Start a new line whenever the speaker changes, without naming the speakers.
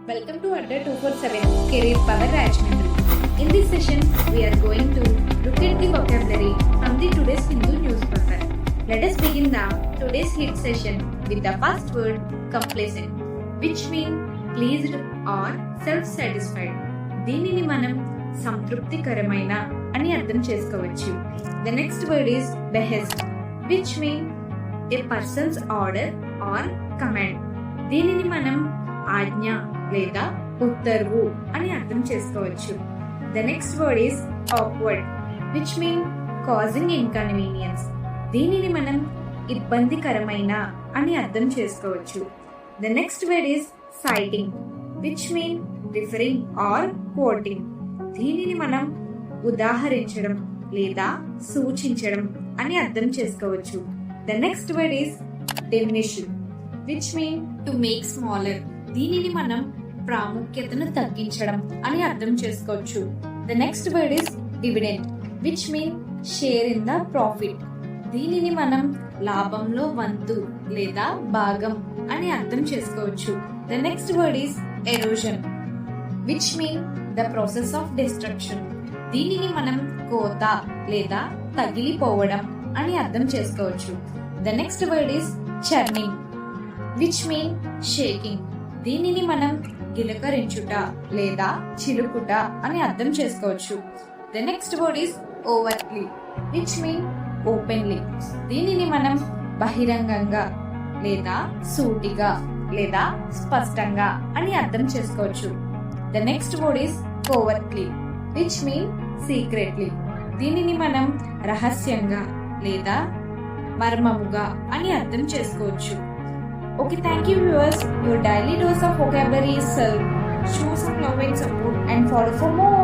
Welcome to Adda 247 Career Power Rajmundry. In this session, we are going to look at the vocabulary from the today's Hindu newspaper. Let us begin the today's hit session with the first word complacent, which means pleased or self-satisfied. దీనిని మనం సంతృప్తికరమైన అని అర్థం చేసుకోవచ్చు. The next word is behest, which means a person's order or command. దీనిని మనం ఆజ్ఞ లేదా ఉత్తర్వు అని అర్థం చేసుకోవచ్చు. The next word is awkward, which means causing inconvenience. దీనిని మనం ఇబ్బందికరమైన అని అర్థం చేసుకోవచ్చు. The next word is citing, which means referring or quoting. దీనిని మనం ఉదాహరించడం లేదా సూచించడం అని అర్థం చేసుకోవచ్చు. The next word is diminish, which means to make smaller. దీనిని మనం ప్రాముఖ్యతను తగ్గించడం అని అర్థం చేసుకోవచ్చు. The next word is dividend, which means share in the profit. దీనిని మనం లాభంలో వంతు లేదా భాగం అని అర్థం చేసుకోవచ్చు. The next word is erosion, which means the process of destruction. దీనిని మనం కోత లేదా తగిలిపోవడం అని అర్థం చేసుకోవచ్చు. The next word is churning, which means shaking. దీనిని మనం గిలకరించుట లేదా చిలుకుట అని అర్థం చేసుకోవచ్చు. The next word is overtly, which means openly. దీనిని మనం బహిరంగంగా లేదా సూటిగా లేదా స్పష్టంగా అని అర్థం చేసుకోవచ్చు. The next word is covertly, which means secretly. దీనిని మనం రహస్యంగా లేదా మర్మముగా అని అర్థం చేసుకోవచ్చు. Okay, thank you viewers. Your daily dose of vocabulary is served. Show some love and support and follow for more.